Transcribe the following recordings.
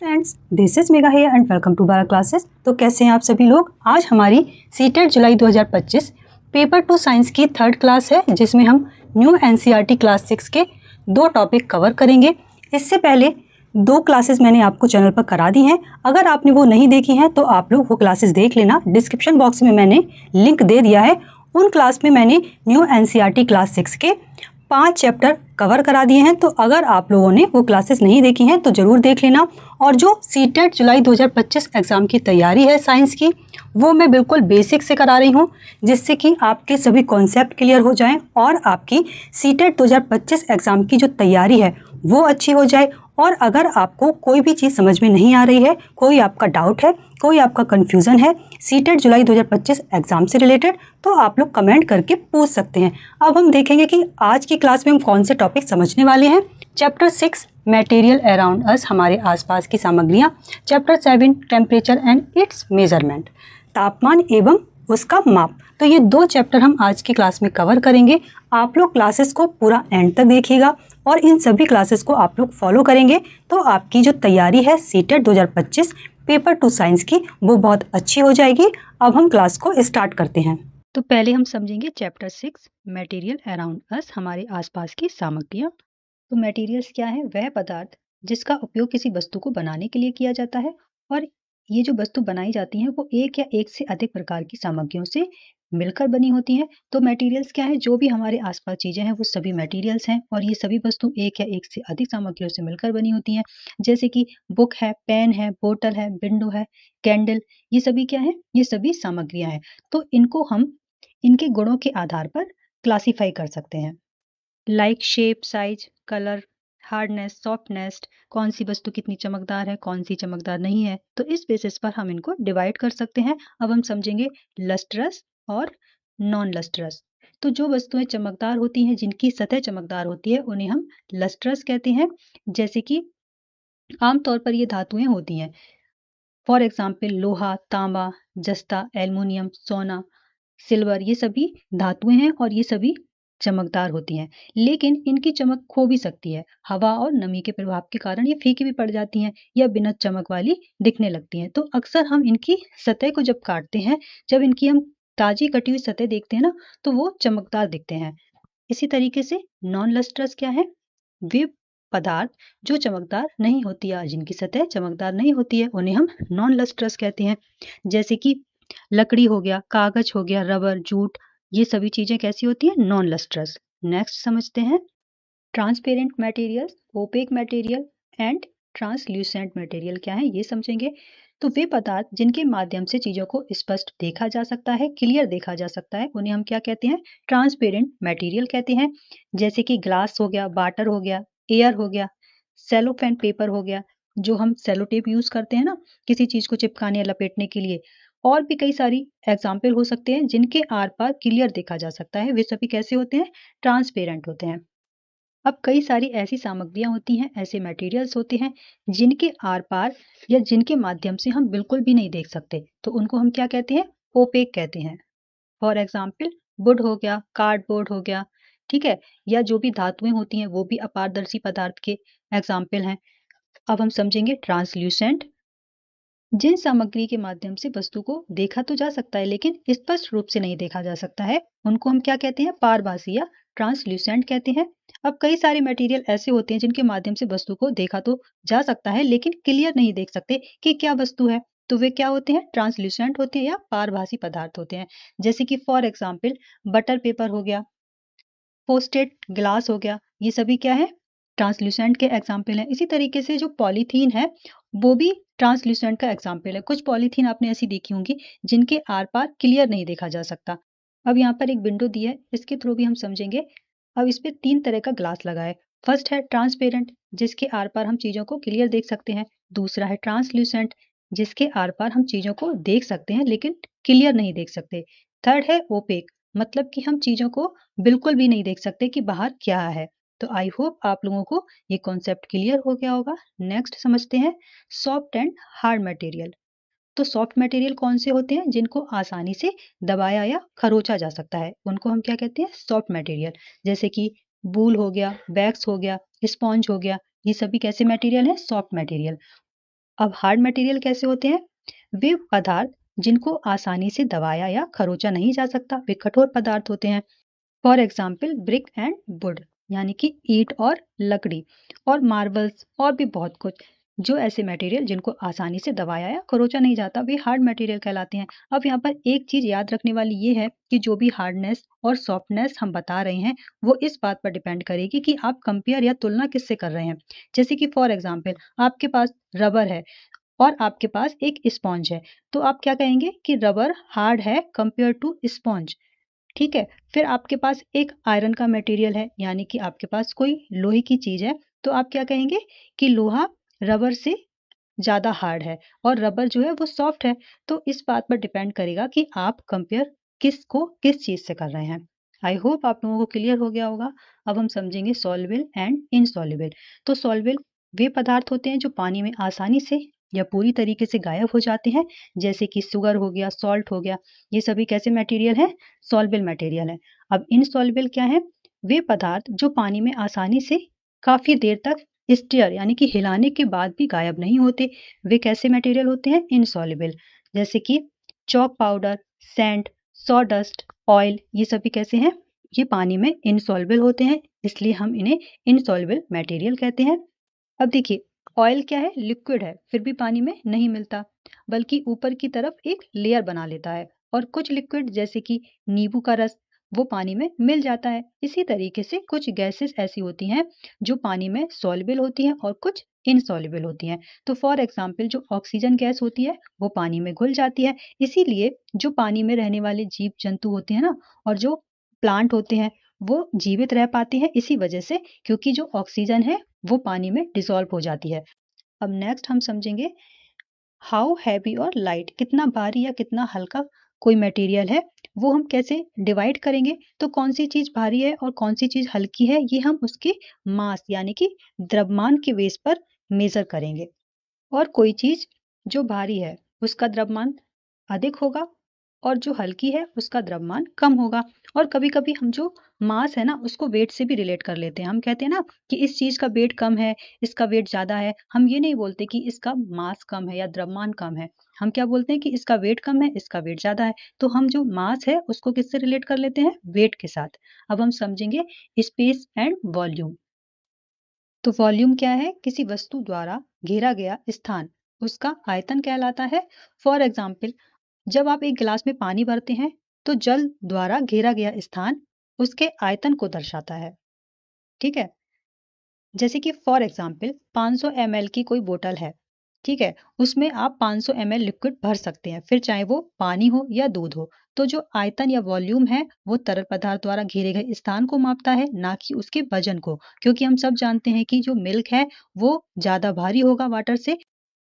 Friends, this is Megha here and welcome to Bara classes. तो कैसे हैं आप सभी लोग। आज हमारी सीटेट जुलाई 2025 पेपर 2 साइंस की थर्ड क्लास है, जिसमें हम न्यू एनसीईआरटी क्लास 6 के 2 टॉपिक कवर करेंगे। इससे पहले 2 क्लासेस मैंने आपको चैनल पर करा दी हैं। अगर आपने वो नहीं देखी हैं तो आप लोग वो क्लासेस देख लेना। डिस्क्रिप्शन बॉक्स में मैंने लिंक दे दिया है। उन क्लास में मैंने न्यू एनसीईआरटी क्लास 6 के 5 चैप्टर कवर करा दिए हैं। तो अगर आप लोगों ने वो क्लासेस नहीं देखी हैं तो ज़रूर देख लेना। और जो सीटेट जुलाई 2025 एग्ज़ाम की तैयारी है साइंस की, वो मैं बिल्कुल बेसिक से करा रही हूँ, जिससे कि आपके सभी कॉन्सेप्ट क्लियर हो जाएं और आपकी सीटेट 2025 एग्ज़ाम की जो तैयारी है वो अच्छी हो जाए। और अगर आपको कोई भी चीज़ समझ में नहीं आ रही है, कोई आपका डाउट है, कोई आपका कन्फ्यूज़न है सीटेट जुलाई 2025 एग्ज़ाम से रिलेटेड, तो आप लोग कमेंट करके पूछ सकते हैं। अब हम देखेंगे कि आज की क्लास में हम कौन से टॉपिक समझने वाले हैं। चैप्टर 6 मटेरियल अराउंड अस, हमारे आसपास की सामग्रियाँ। Chapter 7 temperature and it's measurement, तापमान एवं उसका माप। तो ये 2 चैप्टर हम आज की क्लास में कवर करेंगे। आप लोग क्लासेस को पूरा एंड तक देखिएगा और इन सभी क्लासेस को आप लोग फॉलो करेंगे तो आपकी जो तैयारी है सीटेट 2025 पेपर 2 साइंस की, वो बहुत अच्छी हो जाएगी। अब हम क्लास को स्टार्ट करते हैं। तो पहले हम समझेंगे चैप्टर 6 मटेरियल अराउंड अस, हमारे आसपास की सामग्रियाँ। तो मटेरियल्स क्या है? वह पदार्थ जिसका उपयोग किसी वस्तु को बनाने के लिए किया जाता है, और ये जो वस्तु बनाई जाती है वो एक या एक से अधिक प्रकार की सामग्रियों से मिलकर बनी होती हैं। तो मटेरियल्स क्या है? जो भी हमारे आसपास चीजें हैं वो सभी मटेरियल्स हैं, और ये सभी वस्तु एक या एक से अधिक सामग्रियों से मिलकर बनी होती हैं। जैसे कि बुक है, पेन है, बोतल है, विंडो है, कैंडल, ये सभी क्या है? ये सभी सामग्रियां हैं। तो इनको हम इनके गुणों के आधार पर क्लासीफाई कर सकते हैं, like shape, size, colour, hardness, softness, कौन सी वस्तु कितनी चमकदार है, कौन सी चमकदार नहीं है। तो इस बेसिस पर हम इनको डिवाइड कर सकते हैं। अब हम समझेंगे लस्ट्रस और नॉन लस्ट्रस। तो जो वस्तुएं चमकदार होती हैं, जिनकी सतह चमकदार होती है, उन्हें हम लस्ट्रस कहते हैं। जैसे कि आमतौर पर ये धातुएं होती हैं, फॉर एग्जाम्पल लोहा, तांबा, जस्ता, एल्युमिनियम, सोना, सिल्वर, ये सभी धातुएं हैं और ये सभी चमकदार होती हैं। लेकिन इनकी चमक खो भी सकती है, हवा और नमी के प्रभाव के कारण ये फीकी भी पड़ जाती हैं या बिना चमक वाली दिखने लगती हैं। तो अक्सर हम इनकी सतह को जब काटते हैं, जब इनकी हम ताजी कटी हुई सतह देखते हैं ना, तो वो चमकदार दिखते हैं। इसी तरीके से नॉन लस्ट्रस क्या है? वे पदार्थ जो चमकदार नहीं होती है, जिनकी सतह चमकदार नहीं होती है, उन्हें हम नॉन लस्ट्रस कहते हैं। जैसे कि लकड़ी हो गया, कागज हो गया, रबर, जूट, ये सभी चीजें कैसी होती हैं? Non lustrous. नेक्स्ट समझते हैं transparent materials, opaque material and translucent material क्या है, ये समझेंगे। तो वे पदार्थ जिनके माध्यम से चीजों को स्पष्ट देखा जा सकता है, क्लियर देखा जा सकता है, उन्हें हम क्या कहते हैं? ट्रांसपेरेंट मटेरियल कहते हैं। जैसे कि ग्लास हो गया, वाटर हो गया, एयर हो गया, सेलोफेन पेपर हो गया, जो हम सेलो टेप यूज करते हैं ना किसी चीज को चिपकाने या लपेटने के लिए। और भी कई सारी एग्जाम्पल हो सकते हैं जिनके आर पार क्लियर देखा जा सकता है, वे सभी कैसे होते हैं? ट्रांसपेरेंट होते हैं। अब कई सारी ऐसी सामग्रियां होती हैं, ऐसे मटेरियल्स होते हैं जिनके आर पार या जिनके माध्यम से हम बिल्कुल भी नहीं देख सकते, तो उनको हम क्या कहते हैं? ओपेक कहते हैं। फॉर एग्जाम्पल वुड हो गया, कार्डबोर्ड हो गया, ठीक है, या जो भी धातुएं होती हैं वो भी अपारदर्शी पदार्थ के एग्जाम्पल हैं। अब हम समझेंगे ट्रांसल्यूसेंट। जिन सामग्री के माध्यम से वस्तु को देखा तो जा सकता है लेकिन स्पष्ट रूप से नहीं देखा जा सकता है, उनको हम क्या कहते हैं? पारभासी या ट्रांसल्यूसेंट कहते हैं। अब कई सारे मटेरियल ऐसे होते हैं जिनके माध्यम से वस्तु को देखा तो जा सकता है लेकिन क्लियर नहीं देख सकते कि क्या वस्तु है, तो वे क्या होते हैं? ट्रांसल्यूसेंट होते हैं या पारभासी पदार्थ होते हैं। जैसे कि फॉर एग्जाम्पल बटर पेपर हो गया, पोस्टेड ग्लास हो गया, ये सभी क्या है? ट्रांसल्यूसेंट के एग्जाम्पल हैं। इसी तरीके से जो पॉलीथीन है वो भी ट्रांसल्यूसेंट का एग्जाम्पल है। कुछ पॉलीथीन आपने ऐसी देखी होंगी जिनके आर पार क्लियर नहीं देखा जा सकता। अब यहाँ पर एक विंडो दी है, इसके थ्रू भी हम समझेंगे। अब इस पे 3 तरह का ग्लास लगा है। फर्स्ट है ट्रांसपेरेंट, जिसके आर पार हम चीजों को क्लियर देख सकते हैं। दूसरा है ट्रांसल्यूसेंट, जिसके आर पार हम चीजों को देख सकते हैं लेकिन क्लियर नहीं देख सकते। थर्ड है ओपेक, मतलब कि हम चीजों को बिल्कुल भी नहीं देख सकते कि बाहर क्या है। तो आई होप आप लोगों को ये कॉन्सेप्ट क्लियर हो गया होगा। नेक्स्ट समझते हैं सॉफ्ट एंड हार्ड मटेरियल। तो सॉफ्ट मटेरियल कौन से होते हैं? जिनको आसानी से दबाया या खरोचा जा सकता है, उनको हम क्या कहते हैं? Soft material. जैसे कि वूल हो गया, वैक्स हो गया, स्पॉन्ज हो गया, ये सभी कैसे मटेरियल है? Soft material. अब हार्ड मटेरियल कैसे होते हैं? वे पदार्थ जिनको आसानी से दबाया या खरोचा नहीं जा सकता, वे कठोर पदार्थ होते हैं। For example brick and would, यानी कि ईंट और लकड़ी, और मार्बल्स, और भी बहुत कुछ। जो ऐसे मटेरियल जिनको आसानी से दबाया या खरोचा नहीं जाता, वे हार्ड मटेरियल कहलाते हैं। अब यहाँ पर एक चीज याद रखने वाली ये है कि जो भी हार्डनेस और सॉफ्टनेस हम बता रहे हैं, वो इस बात पर डिपेंड करेगी कि आप कंपेयर या तुलना किससे कर रहे हैं। जैसे कि फॉर एग्जाम्पल आपके पास रबर है और आपके पास एक स्पॉन्ज है, तो आप क्या कहेंगे कि रबर हार्ड है कंपेयर टू स्पॉन्ज। ठीक है। फिर आपके पास एक आयरन का मटेरियल है, यानी कि आपके पास कोई लोहे की चीज है, तो आप क्या कहेंगे कि लोहा रबर से ज्यादा हार्ड है और रबर जो है वो सॉफ्ट है। तो इस बात पर डिपेंड करेगा कि आप कंपेयर किसको किस चीज से कर रहे हैं। आई होप आप लोगों को क्लियर हो गया होगा। अब हम समझेंगे सॉल्युबल एंड इनसॉल्युबल। तो सॉल्युबल वे पदार्थ होते हैं जो पानी में आसानी से या पूरी तरीके से गायब हो जाते हैं, जैसे कि शुगर हो गया, सॉल्ट हो गया। ये सभी कैसे मटेरियल है? सॉल्युबल मटेरियल है। अब इनसॉल्युबल क्या है? वे पदार्थ जो पानी में आसानी से काफी देर तक स्टीयर यानी कि हिलाने के बाद भी गायब नहीं होते, वे कैसे मटेरियल होते हैं? इनसॉल्युबल। जैसे कि chalk powder, sand, sawdust, oil, ये सभी कैसे हैं? ये पानी में इनसॉल्युबल होते हैं, इसलिए हम इन्हें इनसॉल्युबल मटेरियल कहते हैं। अब देखिए, ऑयल क्या है? लिक्विड है, फिर भी पानी में नहीं मिलता, बल्कि ऊपर की तरफ एक लेयर बना लेता है। और कुछ लिक्विड जैसे कि नींबू का रस, वो पानी में मिल जाता है। इसी तरीके से कुछ गैसेस ऐसी होती हैं जो पानी में सॉल्युबल होती हैं और कुछ इनसॉल्युबल होती हैं। तो फॉर एग्जाम्पल जो ऑक्सीजन गैस होती है वो पानी में घुल जाती है। इसीलिए जो पानी में रहने वाले जीव जंतु होते हैं ना, और जो प्लांट होते हैं, वो जीवित रह पाते हैं इसी वजह से, क्योंकि जो ऑक्सीजन है वो पानी में डिसॉल्व हो जाती है। अब नेक्स्ट हम समझेंगे हाउ हैवी और लाइट, कितना भारी या कितना हल्का कोई मटेरियल है, वो हम कैसे डिवाइड करेंगे। तो कौन सी चीज भारी है और कौन सी चीज हल्की है, ये हम उसके मास यानी कि द्रव्यमान के बेस पर मेजर करेंगे। और कोई चीज जो भारी है उसका द्रव्यमान अधिक होगा और जो हल्की है उसका द्रव्यमान कम होगा। और कभी कभी हम जो मास है ना उसको वेट से भी रिलेट कर लेते हैं। हम कहते हैं ना कि इस चीज का वेट कम है, इसका वेट ज्यादा है। हम ये नहीं बोलते कि इसका मास कम है या द्रव्यमान कम है, हम क्या बोलते हैं कि इसका वेट कम है, इसका वेट ज्यादा है। तो हम जो मास है उसको किससे रिलेट कर लेते हैं? वेट के साथ। अब हम समझेंगे स्पेस एंड वॉल्यूम। तो वॉल्यूम क्या है? किसी वस्तु द्वारा घेरा गया स्थान, उसका आयतन कहलाता है। फॉर एग्जाम्पल जब आप एक गिलास में पानी भरते हैं, तो जल द्वारा घेरा गया स्थान उसके आयतन को दर्शाता है। ठीक है। जैसे कि फॉर एग्जाम्पल 500 ml की कोई बोतल है, ठीक है, उसमें आप 500 ml लिक्विड भर सकते हैं, फिर चाहे वो पानी हो या दूध हो। तो जो आयतन या वॉल्यूम है वो तरल पदार्थ द्वारा घेरे गए स्थान को मापता है, ना कि उसके वजन को। क्योंकि हम सब जानते हैं कि जो मिल्क है वो ज्यादा भारी होगा वाटर से।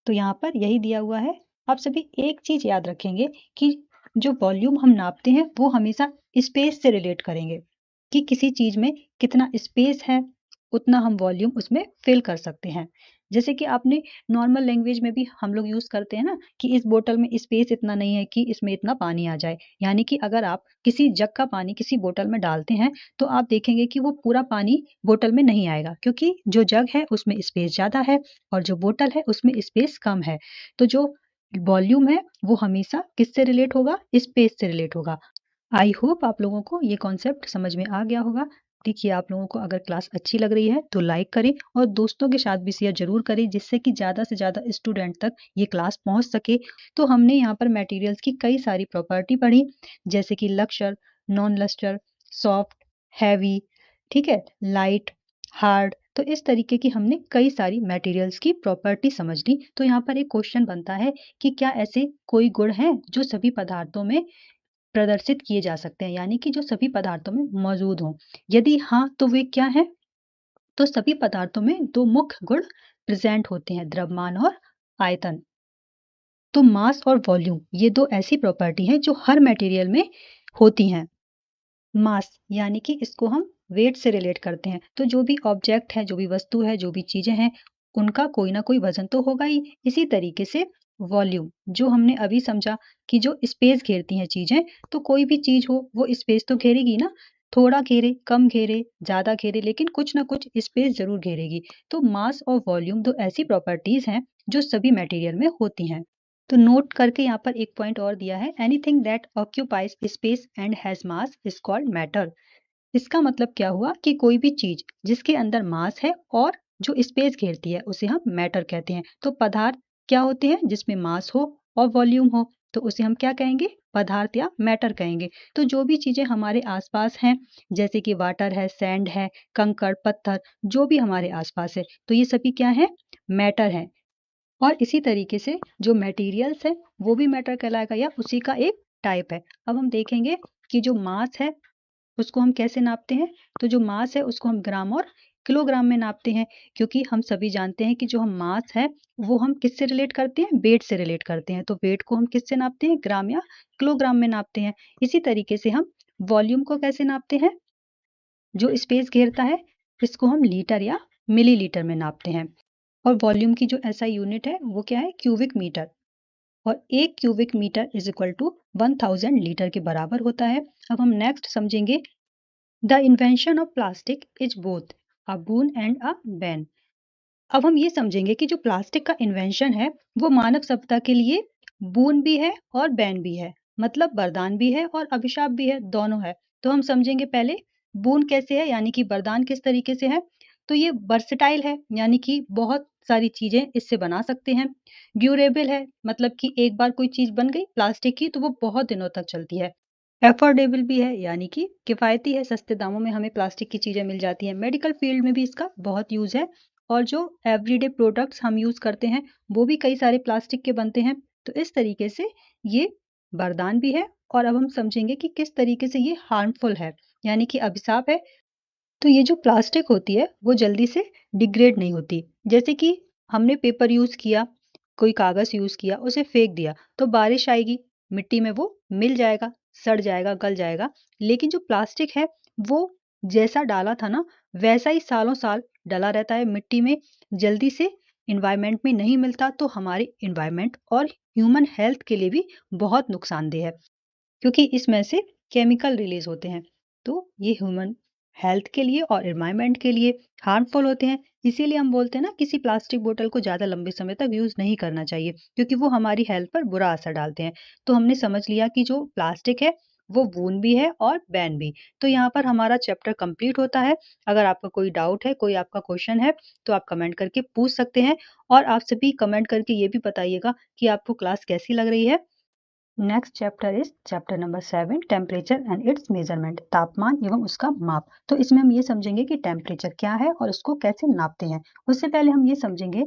तो यहाँ पर यही दिया हुआ है। आप सभी एक चीज याद रखेंगे कि जो वॉल्यूम हम नापते हैं वो हमेशा स्पेस से रिलेट करेंगे, कि किसी चीज में कितना स्पेस है उतना हम वॉल्यूम उसमें फिल कर सकते हैं। जैसे कि आपने नॉर्मल लैंग्वेज में भी हम लोग यूज करते हैं ना कि इस बोतल में स्पेस इतना नहीं है कि इसमें इतना पानी आ जाए। यानी कि अगर आप किसी जग का पानी किसी बोतल में डालते हैं, तो आप देखेंगे कि वो पूरा पानी बोतल में नहीं आएगा, क्योंकि जो जग है उसमें स्पेस ज्यादा है और जो बोतल है उसमें स्पेस कम है। तो जो वॉल्यूम है वो हमेशा किससे रिलेट होगा? स्पेस से रिलेट होगा। आई होप आप लोगों को ये कॉन्सेप्ट समझ में आ गया होगा। देखिए, आप लोगों को अगर क्लास अच्छी लग रही है तो लाइक करें और दोस्तों के साथ भी शेयर जरूर करें, जिससे कि ज़्यादा से ज़्यादा स्टूडेंट तक ये क्लास पहुंच सके। तो हमने यहाँ पर मटेरियल्स की कई सारी प्रॉपर्टी पढ़ी, जैसे कि lustre, non lustre, soft, heavy, ठीक है, लाइट, हार्ड। तो इस तरीके की हमने कई सारी मटेरियल्स की प्रॉपर्टी समझ ली। तो यहाँ पर एक क्वेश्चन बनता है कि क्या ऐसे कोई गुण हैं जो सभी पदार्थों में प्रदर्शित किए जा सकते हैं, यानी कि जो सभी पदार्थों में मौजूद हों? यदि हाँ तो वे क्या हैं? तो सभी पदार्थों में दो मुख्य गुण प्रेजेंट होते हैं, द्रव्यमान और आयतन। तो मास और वॉल्यूम ये दो ऐसी प्रॉपर्टी हैं जो हर मटेरियल में होती हैं। मास यानी कि इसको हम वेट से रिलेट करते हैं। तो जो भी ऑब्जेक्ट है, जो भी वस्तु है, जो भी चीजें हैं, उनका कोई ना कोई वजन तो होगा ही। इसी तरीके से वॉल्यूम जो हमने अभी समझा कि जो स्पेस घेरती हैं चीजें, तो कोई भी चीज हो वो स्पेस तो घेरेगी ना। थोड़ा घेरे, कम घेरे, ज़्यादा घेरे, लेकिन कुछ ना कुछ स्पेस ज़रूर घेरेगी। तो मास और वॉल्यूम दो ऐसी प्रॉपर्टीज़ हैं जो सभी मटेरियल में होती हैं। तो नोट करके यहाँ पर एक पॉइंट और दिया है, anything that occupies space and has mass is called matter. इसका मतलब क्या हुआ कि कोई भी चीज जिसके अंदर मास है और जो स्पेस घेरती है उसे हम मैटर कहते हैं। तो पदार्थ क्या होते हैं जिसमें मास हो और वॉल्यूम हो, तो उसे हम क्या कहेंगे, पदार्थ या मैटर कहेंगे। तो जो भी चीजें हमारे आसपास हैं, जैसे कि वाटर है, सैंड है, कंकड़, पत्थर, जो भी हमारे आसपास है, तो ये सभी क्या है, मैटर है। और इसी तरीके से जो मटेरियल्स है वो भी मैटर कहलाएगा या उसी का एक टाइप है। अब हम देखेंगे कि जो मास है उसको हम कैसे नापते हैं। तो जो मास है उसको हम ग्राम और किलोग्राम में नापते हैं, क्योंकि हम सभी जानते हैं कि जो हम मास है वो हम किससे रिलेट करते हैं, वेट से रिलेट करते हैं। तो वेट को हम किससे नापते हैं, ग्राम या किलोग्राम में नापते हैं। इसी तरीके से हम वॉल्यूम को कैसे नापते हैं, जो स्पेस घेरता है इसको हम लीटर या मिलीलीटर में नापते हैं। और वॉल्यूम की जो ऐसा यूनिट है वो क्या है, क्यूबिक मीटर। और एक cubic metre is equal to 1000 litre के बराबर होता है। अब हम नेक्स्ट समझेंगे, the invention of plastic is both a boon and a bane. अब हम ये समझेंगे कि जो प्लास्टिक का इन्वेंशन है वो मानव सभ्यता के लिए बून भी है और बैन भी है, मतलब वरदान भी है और अभिशाप भी है, दोनों है। तो हम समझेंगे पहले बून कैसे है, यानी कि वरदान किस तरीके से है। तो ये वर्सेटाइल है, यानी कि बहुत सारी चीजें इससे बना सकते हैं। ड्यूरेबल है, मतलब कि एक बार कोई चीज बन गई प्लास्टिक की तो वो बहुत दिनों तक चलती है। अफोर्डेबल भी है, यानी कि किफ़ायती है, सस्ते दामों में हमें प्लास्टिक की चीज़ें मिल जाती हैं। मेडिकल फील्ड में भी इसका बहुत यूज़ है। और जो एवरीडे प्रोडक्ट्स हम यूज़ करते हैं वो भी कई सारे प्लास्टिक के बनते हैं। तो इस तरीके से ये वरदान भी है। और अब हम समझेंगे कि किस तरीके से ये हार्मफुल है, यानी कि अभिशाप है। तो ये जो प्लास्टिक होती है वो जल्दी से डिग्रेड नहीं होती। जैसे कि हमने पेपर यूज़ किया, कोई कागज़ यूज़ किया, उसे फेंक दिया, तो बारिश आएगी, मिट्टी में वो मिल जाएगा, सड़ जाएगा, गल जाएगा। लेकिन जो प्लास्टिक है वो जैसा डाला था ना वैसा ही सालों साल डला रहता है मिट्टी में, जल्दी से इन्वायरमेंट में नहीं मिलता। तो हमारे इन्वायरमेंट और ह्यूमन हेल्थ के लिए भी बहुत नुकसानदेह है, क्योंकि इसमें से केमिकल रिलीज होते हैं। तो ये ह्यूमन हेल्थ के लिए और एनवायरनमेंट के लिए हार्मफुल होते हैं। इसीलिए हम बोलते हैं ना, किसी प्लास्टिक बोतल को ज़्यादा लंबे समय तक यूज़ नहीं करना चाहिए, क्योंकि वो हमारी हेल्थ पर बुरा असर डालते हैं। तो हमने समझ लिया कि जो प्लास्टिक है वो वून भी है और बैन भी। तो यहाँ पर हमारा चैप्टर कंप्लीट होता है। अगर आपका कोई डाउट है, कोई आपका क्वेश्चन है, तो आप कमेंट करके पूछ सकते हैं। और आप सभी कमेंट करके ये भी बताइएगा कि आपको क्लास कैसी लग रही है। Next chapter is chapter number 7, temperature and it's measurement, तापमान एवं उसका माप। तो इसमें हम ये समझेंगे कि टेम्परेचर क्या है और उसको कैसे नापते हैं। उससे पहले हम ये समझेंगे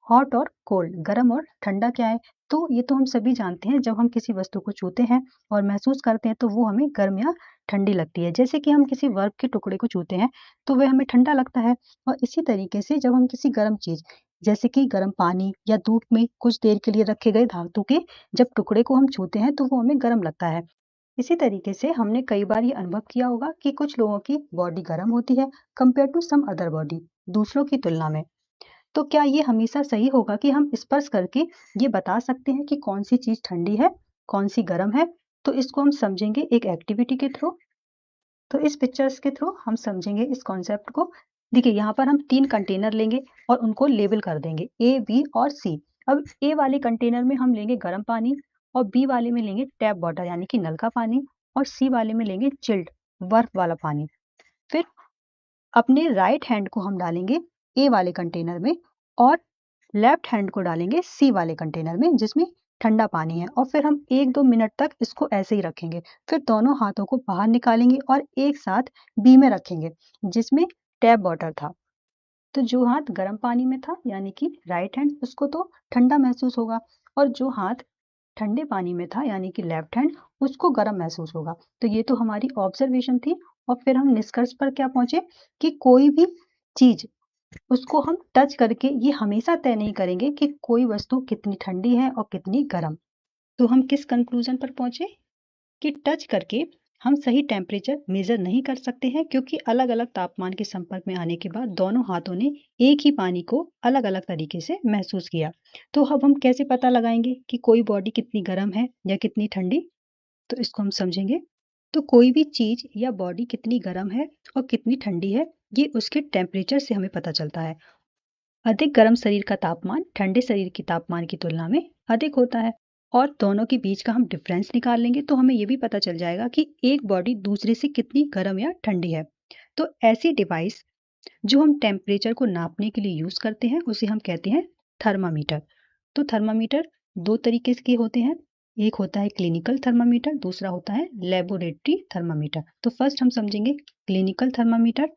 हॉट और कोल्ड, गर्म और ठंडा क्या है। तो ये तो हम सभी जानते हैं, जब हम किसी वस्तु को छूते हैं और महसूस करते हैं तो वो हमें गर्म या ठंडी लगती है। जैसे कि हम किसी वर्क के टुकड़े को छूते हैं तो वह हमें ठंडा लगता है। और इसी तरीके से जब हम किसी गर्म चीज, जैसे कि गर्म पानी या धूप में कुछ देर के लिए रखे गए धातु के जब टुकड़े को हम छूते हैं तो वो हमें गर्म लगता है। इसी तरीके से हमने कई बार ये अनुभव किया होगा कि कुछ लोगों की बॉडी गर्म होती है compare to some other body, दूसरों की तुलना में। तो क्या ये हमेशा सही होगा कि हम स्पर्श करके ये बता सकते हैं कि कौन सी चीज ठंडी है, कौन सी गर्म है। तो इसको हम समझेंगे एक एक्टिविटी के थ्रू। तो इस पिक्चर्स के थ्रू हम समझेंगे इस कॉन्सेप्ट को। देखिए यहाँ पर हम 3 कंटेनर लेंगे और उनको लेबल कर देंगे ए, बी और सी। अब ए वाले कंटेनर में हम लेंगे गर्म पानी, और बी वाले में लेंगे टैप वाटर यानी कि नल का पानी, और सी वाले में लेंगे चिल्ड, बर्फ वाला पानी। फिर अपने राइट हैंड को हम डालेंगे ए वाले कंटेनर में और लेफ्ट हैंड को डालेंगे सी वाले कंटेनर में जिसमें ठंडा पानी है। और फिर हम 1-2 मिनट तक इसको ऐसे ही रखेंगे। फिर दोनों हाथों को बाहर निकालेंगे और एक साथ बी में रखेंगे जिसमें टैप वाटर था। तो जो हाथ गर्म पानी में था यानी कि राइट हैंड, उसको तो ठंडा महसूस होगा, और जो हाथ ठंडे पानी में था यानी कि लेफ्ट हैंड, उसको गर्म महसूस होगा। तो ये तो हमारी ऑब्जर्वेशन थी। और फिर हम निष्कर्ष पर क्या पहुंचे कि कोई भी चीज उसको हम टच करके ये हमेशा तय नहीं करेंगे कि कोई वस्तु कितनी ठंडी है और कितनी गर्म। तो हम किस कंक्लूजन पर पहुंचे कि टच करके हम सही टेम्परेचर मेजर नहीं कर सकते हैं, क्योंकि अलग अलग तापमान के संपर्क में आने के बाद दोनों हाथों ने एक ही पानी को अलग अलग तरीके से महसूस किया। तो अब हम कैसे पता लगाएंगे कि कोई बॉडी कितनी गर्म है या कितनी ठंडी। तो इसको हम समझेंगे तो कोई भी चीज या बॉडी कितनी गर्म है और कितनी ठंडी है, ये उसके टेम्परेचर से हमें पता चलता है। अधिक गर्म शरीर का तापमान ठंडे शरीर के तापमान की तुलना में अधिक होता है, और दोनों के बीच का हम डिफरेंस निकाल लेंगे तो हमें ये भी पता चल जाएगा कि एक बॉडी दूसरे से कितनी गर्म या ठंडी है। तो ऐसी डिवाइस जो हम टेम्परेचर को नापने के लिए यूज करते हैं उसे हम कहते हैं थर्मामीटर। तो थर्मामीटर दो तरीके के होते हैं, एक होता है क्लिनिकल थर्मामीटर, दूसरा होता है लेबोरेटरी थर्मामीटर। तो फर्स्ट हम समझेंगे क्लिनिकल थर्मामीटर।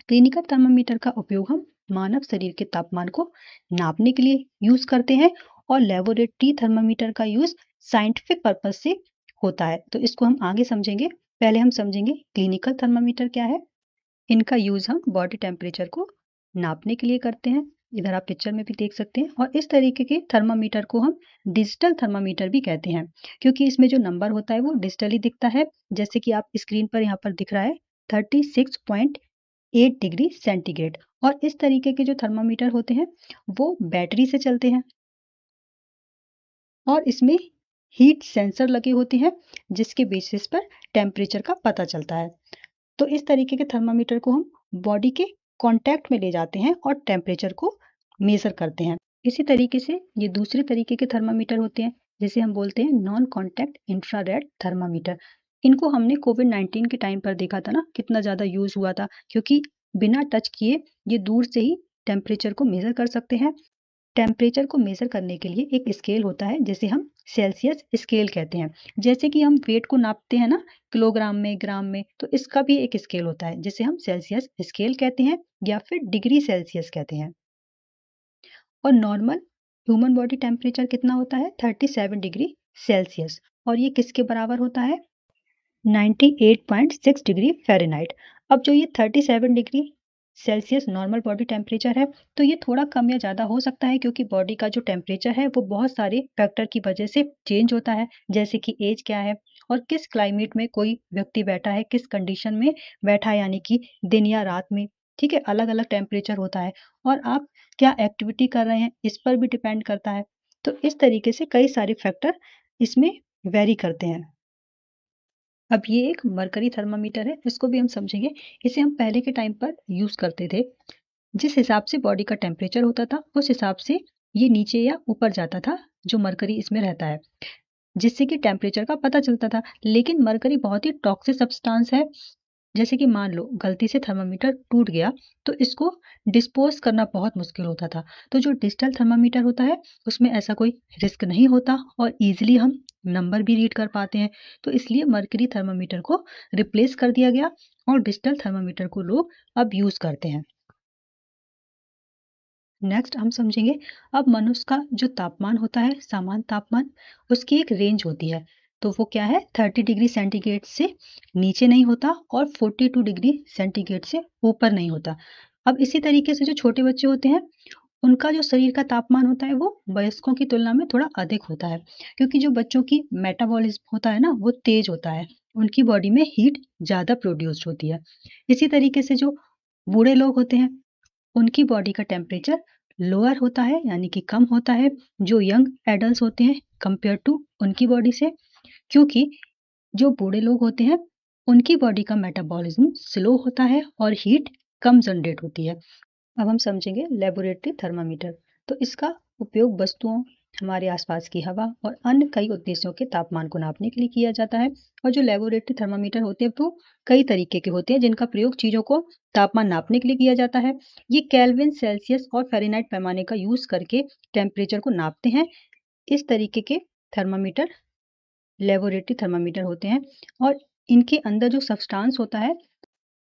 क्लिनिकल थर्मामीटर का उपयोग हम मानव शरीर के तापमान को नापने के लिए यूज करते हैं, और लेबोरेटरी थर्मामीटर का यूज साइंटिफिक पर्पज से होता है। तो इसको हम आगे समझेंगे। पहले हम समझेंगे क्लिनिकल थर्मामीटर क्या है। इनका यूज हम बॉडी टेम्परेचर को नापने के लिए करते हैं। इधर आप पिक्चर में भी देख सकते हैं। और इस तरीके के थर्मामीटर को हम डिजिटल थर्मामीटर भी कहते हैं, क्योंकि इसमें जो नंबर होता है वो डिजिटली दिखता है। जैसे कि आप स्क्रीन पर यहाँ पर दिख रहा है 36.8 डिग्री सेंटीग्रेड। और इस तरीके के जो थर्मामीटर होते हैं वो बैटरी से चलते हैं, और इसमें हीट सेंसर लगे होते हैं जिसके बेसिस पर टेम्परेचर का पता चलता है। तो इस तरीके के थर्मामीटर को हम बॉडी के कांटेक्ट में ले जाते हैं और टेम्परेचर को मेजर करते हैं। इसी तरीके से ये दूसरे तरीके के थर्मामीटर होते हैं, जिसे हम बोलते हैं नॉन कांटेक्ट इंफ्रारेड थर्मामीटर। इनको हमने कोविड-19 के टाइम पर देखा था ना, कितना ज़्यादा यूज हुआ था, क्योंकि बिना टच किए ये दूर से ही टेम्परेचर को मेजर कर सकते हैं। टेम्परेचर को मेजर करने के लिए एक स्केल होता है जिसे हम सेल्सियस स्केल कहते हैं। जैसे कि हम वेट को नापते हैं ना किलोग्राम में, ग्राम में, तो इसका भी एक स्केल होता है जिसे हम सेल्सियस स्केल कहते हैं या फिर डिग्री सेल्सियस कहते हैं। और नॉर्मल ह्यूमन बॉडी टेम्परेचर कितना होता है? 37 डिग्री सेल्सियस। और ये किसके बराबर होता है? 98.6 डिग्री फ़ारेनहाइट। अब जो ये 37 degree Celsius normal body temperature है, तो ये थोड़ा कम या ज़्यादा हो सकता है, क्योंकि बॉडी का जो टेम्परेचर है वो बहुत सारे फैक्टर की वजह से चेंज होता है। जैसे कि एज क्या है, और किस क्लाइमेट में कोई व्यक्ति बैठा है, किस कंडीशन में बैठा है, यानी कि दिन या रात में। ठीक है, अलग अलग टेम्परेचर होता है, और आप क्या एक्टिविटी कर रहे हैं इस पर भी डिपेंड करता है। तो इस तरीके से कई सारे फैक्टर इसमें वेरी करते हैं। अब ये एक मरकरी थर्मामीटर है, इसको भी हम समझेंगे। इसे हम पहले के टाइम पर यूज करते थे। जिस हिसाब से बॉडी का टेम्परेचर होता था उस हिसाब से ये नीचे या ऊपर जाता था, जो मरकरी इसमें रहता है, जिससे कि टेम्परेचर का पता चलता था। लेकिन मरकरी बहुत ही टॉक्सिक सब्सटेंस है। जैसे कि मान लो गलती से थर्मामीटर टूट गया, तो इसको डिस्पोज करना बहुत मुश्किल होता था। तो जो डिजिटल थर्मामीटर होता है उसमें ऐसा कोई रिस्क नहीं होता, और इजीली हम नंबर भी रीड कर पाते हैं। तो इसलिए मर्करी थर्मामीटर को रिप्लेस कर दिया गया, और डिजिटल थर्मामीटर को लोग अब यूज करते हैं। नेक्स्ट हम समझेंगे, अब मनुष्य का जो तापमान होता है, सामान्य तापमान, उसकी एक रेंज होती है। तो वो क्या है? 30 डिग्री सेंटीग्रेड से नीचे नहीं होता, और 42 डिग्री सेंटीग्रेड से ऊपर नहीं होता। अब इसी तरीके से जो छोटे बच्चे होते हैं उनका जो शरीर का तापमान होता है वो वयस्कों की तुलना में थोड़ा अधिक होता है, क्योंकि जो बच्चों की मेटाबॉलिज्म होता है ना वो तेज होता है, उनकी बॉडी में हीट ज़्यादा प्रोड्यूस्ड होती है। इसी तरीके से जो बूढ़े लोग होते हैं उनकी बॉडी का टेम्परेचर लोअर होता है, यानी कि कम होता है, जो यंग एडल्ट होते हैं कंपेयर टू उनकी बॉडी से, क्योंकि जो बूढ़े लोग होते हैं उनकी बॉडी का मेटाबॉलिज्म स्लो होता है और हीट कम जनरेट होती है। अब हम समझेंगे लेबोरेटरी थर्मामीटर। तो इसका उपयोग वस्तुओं, हमारे आसपास की हवा और अन्य कई उद्देश्यों के तापमान को नापने के लिए किया जाता है। और जो लेबोरेटरी थर्मामीटर होते हैं वो कई तरीके के होते हैं जिनका प्रयोग चीज़ों को तापमान नापने के लिए किया जाता है। ये केल्विन, सेल्सियस और फ़ारेनहाइट पैमाने का यूज़ करके टेम्परेचर को नापते हैं। इस तरीके के थर्मामीटर लेबोरेटरी थर्मामीटर होते हैं, और इनके अंदर जो सब्सटेंस होता है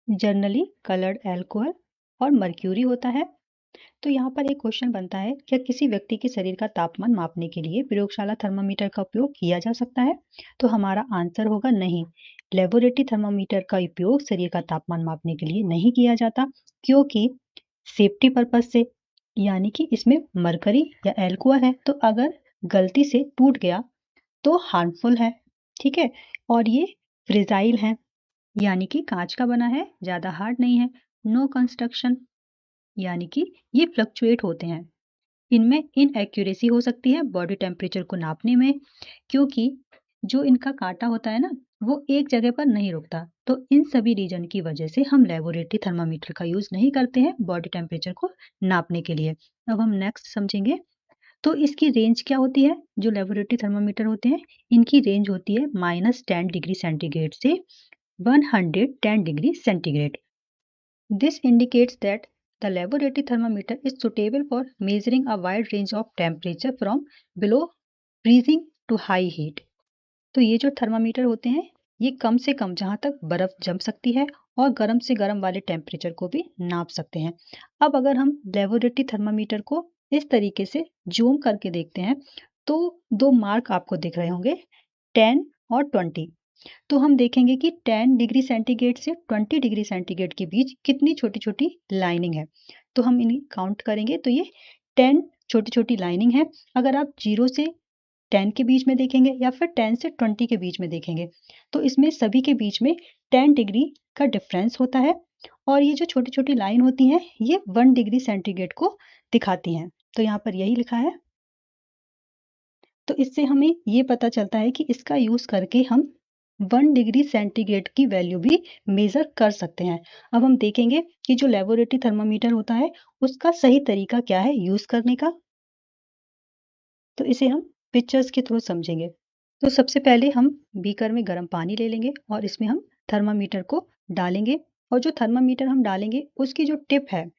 जनरली कलर्ड अल्कोहल और मर्क्यूरी होता है। तो यहाँ पर एक क्वेश्चन बनता है, क्या किसी व्यक्ति के शरीर का तापमान मापने के लिए प्रयोगशाला थर्मामीटर का उपयोग किया जा सकता है? तो हमारा आंसर होगा नहीं। लेबोरेटरी थर्मामीटर का उपयोग शरीर का तापमान मापने के लिए नहीं किया जाता, क्योंकि सेफ्टी पर्पज से, यानी कि इसमें मरकरी या एल्कोहल है, तो अगर गलती से टूट गया तो हार्मफुल है। ठीक है, और ये फ्रेजाइल है, यानी कि कांच का बना है, ज्यादा हार्ड नहीं है। नो कंस्ट्रक्शन, यानी कि ये फ्लक्चुएट होते हैं। इनमें इनएक्यूरेसी हो सकती है बॉडी टेम्परेचर को नापने में, क्योंकि जो इनका कांटा होता है ना वो एक जगह पर नहीं रुकता। तो इन सभी रीजन की वजह से हम लेबोरेटरी थर्मामीटर का यूज नहीं करते हैं बॉडी टेम्परेचर को नापने के लिए। अब हम नेक्स्ट समझेंगे। तो इसकी रेंज क्या होती है? जो लेबोरेटरी थर्मामीटर होते हैं इनकी रेंज होती है -10 डिग्री सेंटीग्रेड से 110 degree centigrade. This indicates that the laboratory thermometer is suitable for measuring a wide range of temperature from below freezing to high heat. तो ये जो थर्मामीटर होते हैं ये कम से कम जहाँ तक बर्फ जम सकती है और गर्म से गर्म वाले टेम्परेचर को भी नाप सकते हैं। अब अगर हम लेबोरेटरी थर्मामीटर को इस तरीके से जूम करके देखते हैं तो दो मार्क आपको दिख रहे होंगे 10 और 20। तो हम देखेंगे कि 10 डिग्री सेंटीग्रेड से 20 डिग्री सेंटीग्रेड के बीच कितनी छोटी छोटी लाइनिंग है। तो हम इन्हें काउंट करेंगे तो ये 10 छोटी छोटी लाइनिंग है। अगर आप 0 से 10 के बीच में देखेंगे या फिर 10 से 20 के बीच में देखेंगे तो इसमें सभी के बीच में 10 डिग्री का डिफरेंस होता है और ये जो छोटी छोटी लाइन होती हैं ये 1 डिग्री सेंटीग्रेड को दिखाती हैं। तो यहाँ पर यही लिखा है। तो इससे हमें ये पता चलता है कि इसका यूज करके हम 1 डिग्री सेंटीग्रेड की वैल्यू भी मेजर कर सकते हैं। अब हम देखेंगे कि जो लेबोरेटरी थर्मामीटर होता है उसका सही तरीका क्या है यूज करने का। तो इसे हम पिक्चर्स के थ्रू समझेंगे। तो सबसे पहले हम बीकर में गर्म पानी ले लेंगे और इसमें हम थर्मामीटर को डालेंगे और जो थर्मामीटर हम डालेंगे उसकी जो टिप है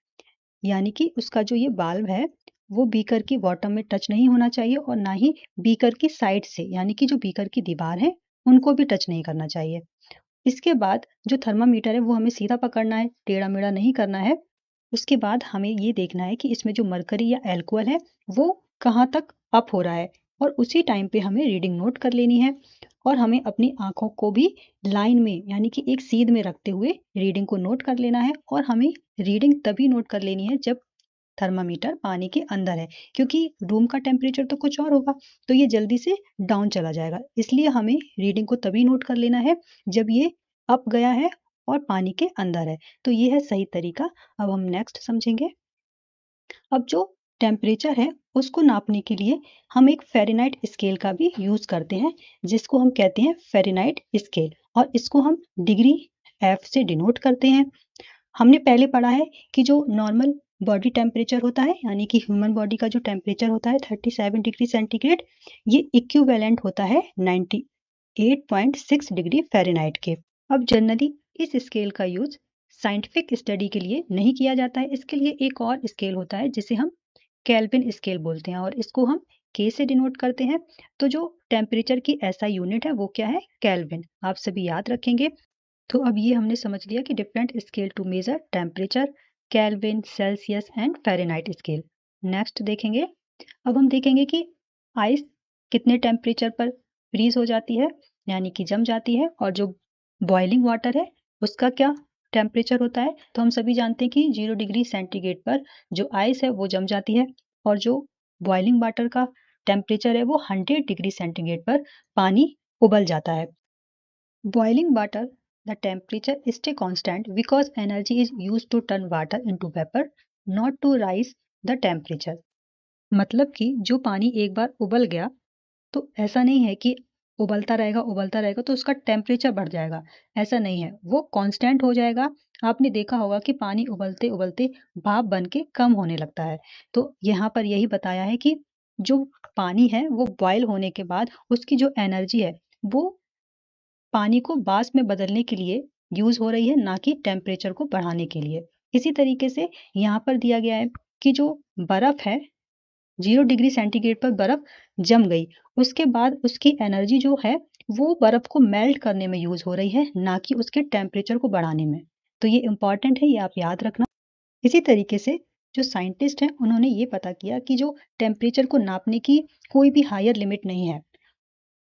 यानी कि उसका जो ये बाल्ब है वो बीकर की बॉटम में टच नहीं होना चाहिए और ना ही बीकर की साइड से यानी कि जो बीकर की दीवार है उनको भी टच नहीं करना चाहिए। इसके बाद जो थर्मामीटर है वो हमें सीधा पकड़ना है, टेढ़ा मेढ़ा नहीं करना है। उसके बाद हमें ये देखना है कि इसमें जो मरकरी या एल्कोहल है वो कहाँ तक अप हो रहा है और उसी टाइम पे हमें रीडिंग नोट कर लेनी है और हमें अपनी आंखों को भी लाइन में यानी कि एक सीध में रखते हुए रीडिंग को नोट कर लेना है और हमें रीडिंग तभी नोट कर लेनी है जब थर्मामीटर पानी के अंदर है, क्योंकि रूम का टेम्परेचर तो कुछ और होगा तो ये जल्दी से डाउन चला जाएगा। इसलिए हमें रीडिंग को तभी नोट कर लेना है जब ये अप गया है और पानी के अंदर है। तो ये है सही तरीका। अब हम नेक्स्ट समझेंगे। अब जो टेम्परेचर है उसको नापने के लिए हम एक फ़ारेनहाइट स्केल का भी यूज करते हैं जिसको हम कहते हैं फ़ारेनहाइट स्केल और इसको हम डिग्री F से डिनोट करते हैं। हमने पहले पढ़ा है कि जो नॉर्मल बॉडी टेम्परेचर होता है यानी कि ह्यूमन बॉडी का जो टेम्परेचर होता है 37 डिग्री सेंटीग्रेड ये इक्विवेलेंट होता है 98.6 डिग्री फ़ारेनहाइट के। अब जनरली इस स्केल का यूज साइंटिफिक स्टडी के लिए नहीं किया जाता है। इसके लिए एक और स्केल होता है जिसे हम केल्विन स्केल बोलते हैं और इसको हम के से डिनोट करते हैं। तो जो टेम्परेचर की ऐसा यूनिट है वो क्या है? केल्विन। आप सभी याद रखेंगे। तो अब ये हमने समझ लिया कि different scale to measure temperature, Kelvin, Celsius and Fahrenheit scale. Next देखेंगे। अब हम देखेंगे कि आइस कितने टेम्परेचर पर फ्रीज हो जाती है यानी कि जम जाती है और जो बॉइलिंग वाटर है उसका क्या टेम्परेचर होता है। तो हम सभी जानते हैं कि 0 डिग्री सेंटीग्रेड पर जो आइस है वो जम जाती है और जो बॉइलिंग वाटर का टेम्परेचर है वो 100 डिग्री सेंटीग्रेड पर पानी उबल जाता है। Boiling water, the temperature stay constant because energy is used to turn water into vapor, not to rise the temperature. मतलब कि जो पानी एक बार उबल गया तो ऐसा नहीं है कि उबलता रहेगा तो उसका टेम्परेचर बढ़ जाएगा। ऐसा नहीं है, वो कांस्टेंट हो जाएगा। आपने देखा होगा कि पानी उबलते उबलते भाप बन के कम होने लगता है। तो यहाँ पर यही बताया है कि जो पानी है वो बॉयल होने के बाद उसकी जो एनर्जी है वो पानी को वाष्प में बदलने के लिए यूज हो रही है, ना कि टेम्परेचर को बढ़ाने के लिए। इसी तरीके से यहाँ पर दिया गया है कि जो बर्फ है 0 डिग्री सेंटीग्रेड पर बर्फ जम गई, उसके बाद उसकी एनर्जी जो है वो बर्फ को मेल्ट करने में यूज हो रही है, ना कि उसके टेम्परेचर को बढ़ाने में। तो ये इंपॉर्टेंट है, ये आप याद रखना। इसी तरीके से जो साइंटिस्ट हैं उन्होंने ये पता किया कि जो टेम्परेचर को नापने की कोई भी हायर लिमिट नहीं है।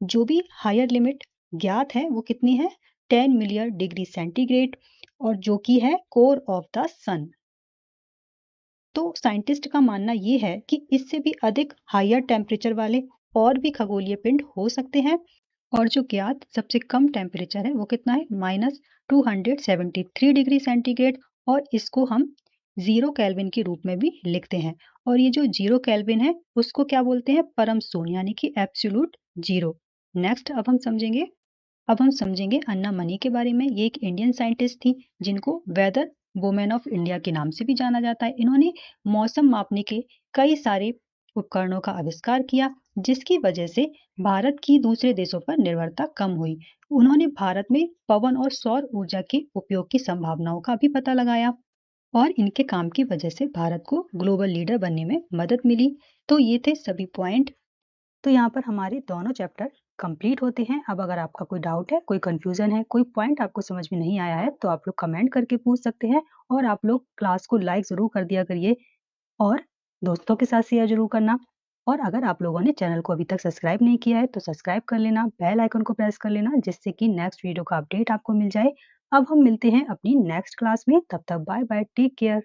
जो भी हायर लिमिट ज्ञात है वो कितनी है? 10 मिलियन डिग्री सेंटीग्रेड और जो कि है कोर ऑफ द सन। तो साइंटिस्ट का मानना ये है कि इससे भी अधिक हायर टेम्परेचर वाले और भी खगोलीय पिंड हो सकते हैं और जो ज्ञात सबसे कम टेम्परेचर है वो कितना है? -273 डिग्री सेंटीग्रेड और इसको हम 0 केल्विन के रूप में भी लिखते हैं। और ये जो 0 केल्विन है उसको क्या बोलते हैं? परम शून्य यानी कि एब्सोल्यूट जीरो। नेक्स्ट अब हम समझेंगे अन्ना मनी के बारे में। ये एक इंडियन साइंटिस्ट थी जिनको वेदर वुमेन ऑफ इंडिया के नाम से भी जाना जाता है। इन्होंने मौसम मापने के कई सारे उपकरणों का आविष्कार किया, जिसकी वजह से भारत की दूसरे देशों पर निर्भरता कम हुई। उन्होंने भारत में पवन और सौर ऊर्जा के उपयोग की संभावनाओं का भी पता लगाया और इनके काम की वजह से भारत को ग्लोबल लीडर बनने में मदद मिली। तो ये थे सभी पॉइंट। तो यहाँ पर हमारे दोनों चैप्टर कंप्लीट होते हैं। अब अगर आपका कोई डाउट है, कोई कंफ्यूजन है, कोई पॉइंट आपको समझ में नहीं आया है, तो आप लोग कमेंट करके पूछ सकते हैं। और आप लोग क्लास को लाइक ज़रूर कर दिया करिए और दोस्तों के साथ शेयर जरूर करना। और अगर आप लोगों ने चैनल को अभी तक सब्सक्राइब नहीं किया है तो सब्सक्राइब कर लेना, बेल आइकन को प्रेस कर लेना, जिससे कि नेक्स्ट वीडियो का अपडेट आपको मिल जाए। अब हम मिलते हैं अपनी नेक्स्ट क्लास में। तब तक बाय बाय, टेक केयर।